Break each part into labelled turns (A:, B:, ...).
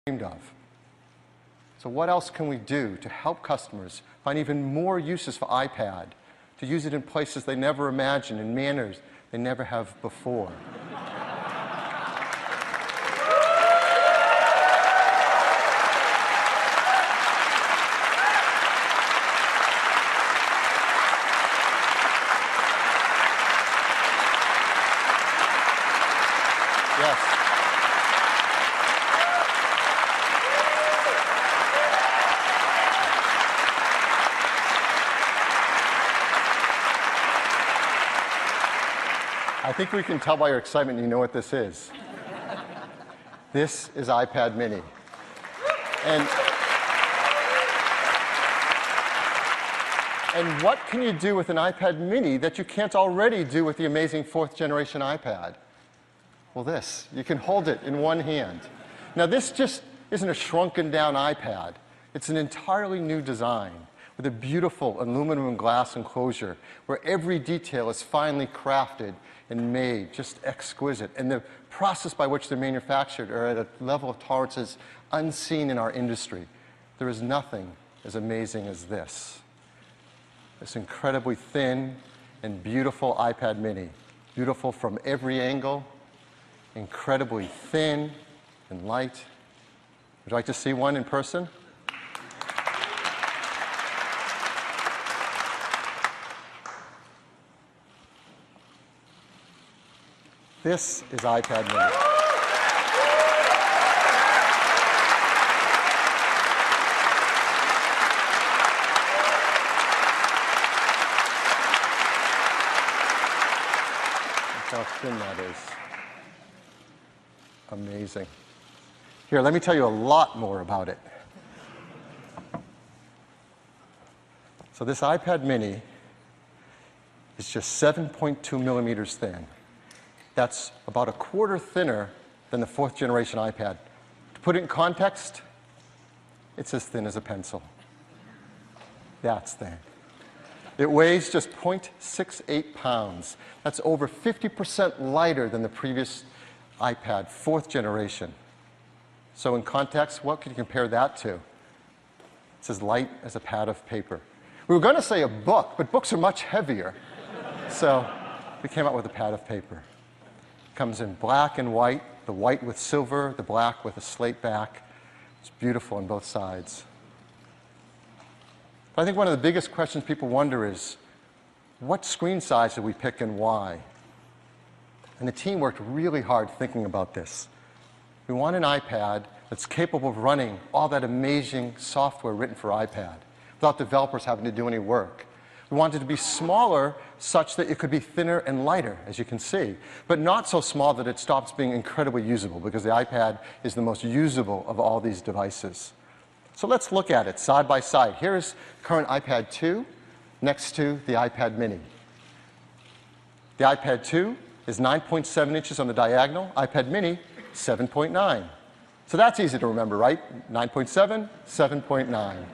A: dreamed of. So what else can we do to help customers find even more uses for iPad, to use it in places they never imagined, in manners they never have before? Yes. I think we can tell by your excitement you know what this is. This is iPad mini. And what can you do with an iPad mini that you can't already do with the amazing 4th generation iPad? Well, this. You can hold it in one hand. Now, this just isn't a shrunken down iPad. It's an entirely new design with a beautiful aluminum and glass enclosure where every detail is finely crafted and made, just exquisite. And the process by which they're manufactured are at a level of tolerances unseen in our industry. There is nothing as amazing as this. This incredibly thin and beautiful iPad mini. Beautiful from every angle, incredibly thin and light. Would you like to see one in person? This is iPad mini. Look how thin that is. Amazing. Here, let me tell you a lot more about it. So this iPad mini is just 7.2 millimeters thin. That's about a quarter thinner than the 4th generation iPad. To put it in context, it's as thin as a pencil. That's thin. It weighs just 0.68 pounds. That's over 50% lighter than the previous iPad, 4th generation. So in context, what could you compare that to? It's as light as a pad of paper. We were going to say a book, but books are much heavier. So we came out with a pad of paper. It comes in black and white, the white with silver, the black with a slate back. It's beautiful on both sides. But I think one of the biggest questions people wonder is, what screen size did we pick and why? And the team worked really hard thinking about this. We want an iPad that's capable of running all that amazing software written for iPad without developers having to do any work. We wanted it to be smaller such that it could be thinner and lighter, as you can see, but not so small that it stops being incredibly usable, because the iPad is the most usable of all these devices. So let's look at it side by side. Here's current iPad 2 next to the iPad mini. The iPad 2 is 9.7 inches on the diagonal, iPad mini 7.9. So that's easy to remember, right? 9.7, 7.9.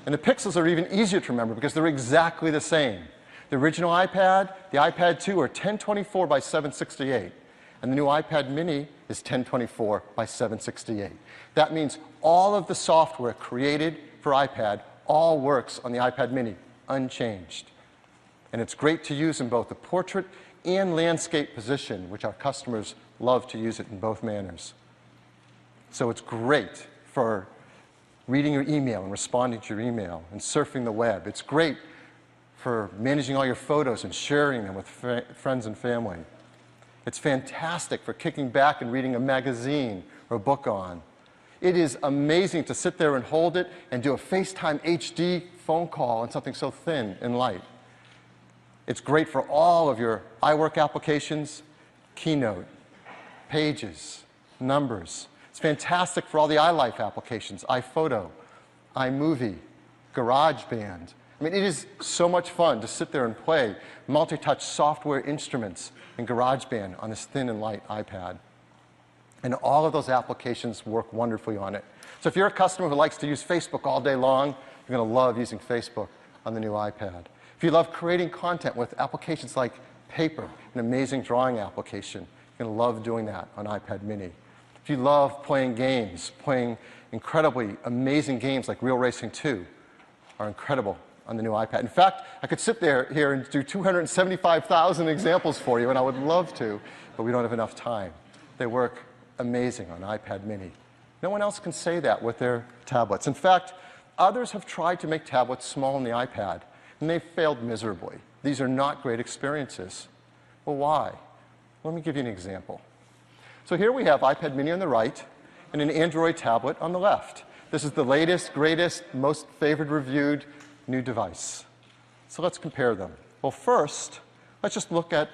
A: And the pixels are even easier to remember because they're exactly the same. The original iPad, the iPad 2 are 1024 by 768. And the new iPad mini is 1024 by 768. That means all of the software created for iPad all works on the iPad mini, unchanged. And it's great to use in both the portrait and landscape position, which our customers love to use it in both manners. So it's great for reading your email and responding to your email and surfing the web. It's great for managing all your photos and sharing them with friends and family. It's fantastic for kicking back and reading a magazine or a book on. It is amazing to sit there and hold it and do a FaceTime HD phone call on something so thin and light. It's great for all of your iWork applications, Keynote, Pages, Numbers. It's fantastic for all the iLife applications, iPhoto, iMovie, GarageBand. I mean, it is so much fun to sit there and play multi-touch software instruments in GarageBand on this thin and light iPad. And all of those applications work wonderfully on it. So if you're a customer who likes to use Facebook all day long, you're going to love using Facebook on the new iPad. If you love creating content with applications like Paper, an amazing drawing application, you're going to love doing that on iPad mini. If you love playing games, playing incredibly amazing games like Real Racing 2 are incredible on the new iPad. In fact, I could sit here and do 275,000 examples for you, and I would love to, but we don't have enough time. They work amazing on iPad mini. No one else can say that with their tablets. In fact, others have tried to make tablets small on the iPad, and they've failed miserably. These are not great experiences. Well, why? Let me give you an example. So here we have iPad mini on the right and an Android tablet on the left. This is the latest, greatest, most favored, reviewed new device. So let's compare them. Well, first, let's just look at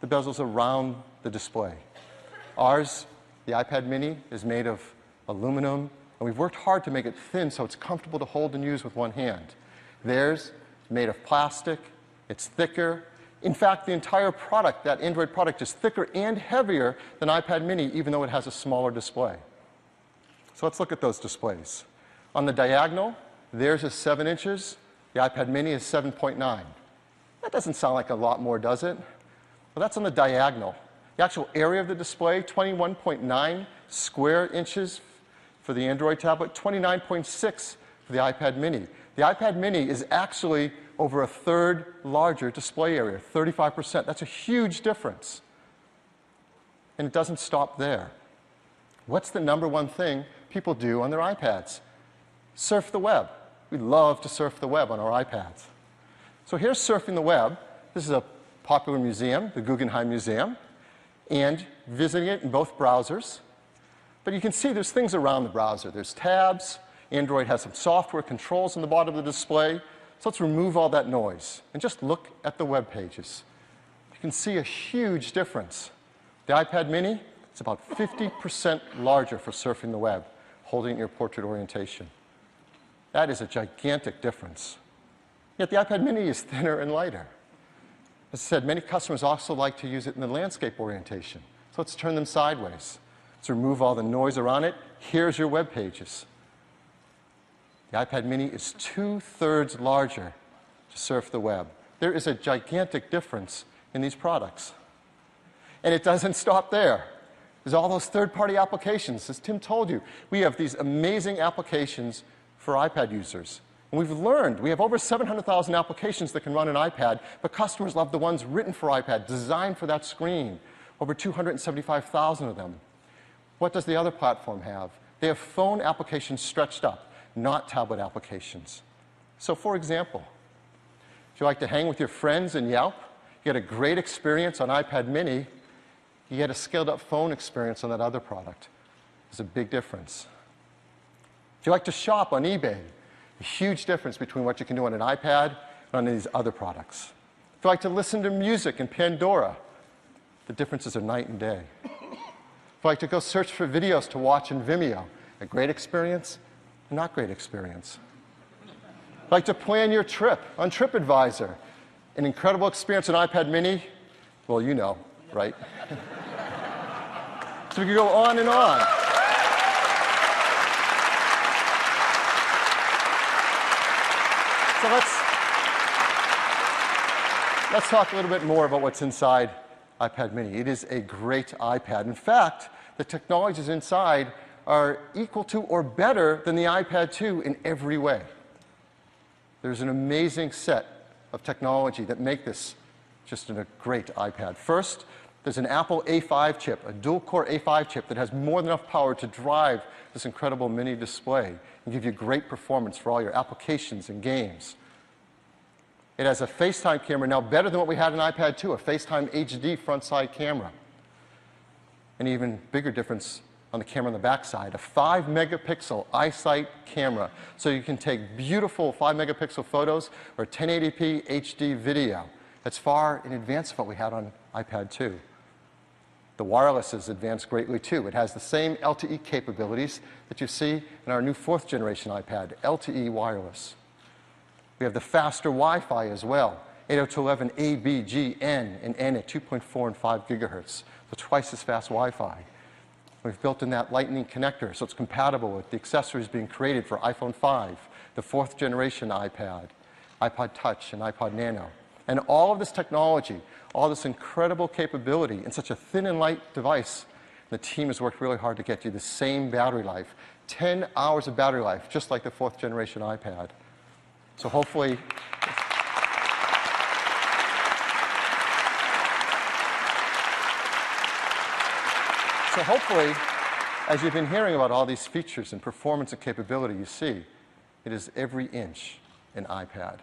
A: the bezels around the display. Ours, the iPad mini, is made of aluminum, and we've worked hard to make it thin so it's comfortable to hold and use with one hand. Theirs, made of plastic, it's thicker. In fact, the entire product, that Android product, is thicker and heavier than iPad mini, even though it has a smaller display. So let's look at those displays. On the diagonal, theirs is 7 inches. The iPad mini is 7.9. That doesn't sound like a lot more, does it? Well, that's on the diagonal. The actual area of the display, 21.9 square inches for the Android tablet, 29.6 for the iPad mini. The iPad mini is actually over a third larger display area, 35%. That's a huge difference. And it doesn't stop there. What's the number one thing people do on their iPads? Surf the web. We love to surf the web on our iPads. So here's surfing the web. This is a popular museum, the Guggenheim Museum, and visiting it in both browsers. But you can see there's things around the browser. There's tabs. Android has some software controls on the bottom of the display. So let's remove all that noise and just look at the web pages. You can see a huge difference. The iPad mini, it's about 50% larger for surfing the web, holding your portrait orientation. That is a gigantic difference. Yet the iPad mini is thinner and lighter. As I said, many customers also like to use it in the landscape orientation. So let's turn them sideways. Let's remove all the noise around it. Here's your web pages. The iPad mini is 2/3 larger to surf the web. There is a gigantic difference in these products. And it doesn't stop there. There's all those third-party applications. As Tim told you, we have these amazing applications for iPad users. And we've learned, we have over 700,000 applications that can run an iPad, but customers love the ones written for iPad, designed for that screen. Over 275,000 of them. What does the other platform have? They have phone applications stretched up, not tablet applications. So for example, if you like to hang with your friends and Yelp, you get a great experience on iPad mini, you get a scaled-up phone experience on that other product. There's a big difference. If you like to shop on eBay, a huge difference between what you can do on an iPad and on these other products. If you like to listen to music in Pandora, the differences are night and day. If you like to go search for videos to watch in Vimeo, a great experience, a not great experience. If you like to plan your trip on TripAdvisor, an incredible experience on iPad mini, well, you know, right? So we could go on and on. So let's talk a little bit more about what's inside iPad mini. It is a great iPad. In fact, the technologies inside are equal to or better than the iPad 2 in every way. There's an amazing set of technology that make this just a great iPad. First, there's an Apple A5 chip, a dual-core A5 chip that has more than enough power to drive this incredible mini display and give you great performance for all your applications and games. It has a FaceTime camera now better than what we had in iPad 2, a FaceTime HD front-side camera. An even bigger difference on the camera on the back side, a 5-megapixel iSight camera, so you can take beautiful 5-megapixel photos or 1080p HD video. That's far in advance of what we had on iPad 2. The wireless has advanced greatly too. It has the same LTE capabilities that you see in our new 4th generation iPad, LTE wireless. We have the faster Wi-Fi as well, 802.11a, b, g, n, and n at 2.4 and 5 gigahertz, so twice as fast Wi-Fi. We've built in that Lightning connector, so it's compatible with the accessories being created for iPhone 5, the 4th generation iPad, iPod Touch, and iPod Nano. And all of this technology, all this incredible capability in such a thin and light device, The team has worked really hard to get you the same battery life, 10 hours of battery life, just like the 4th generation iPad. So hopefully, as you've been hearing about all these features and performance and capability, you see it is every inch an iPad.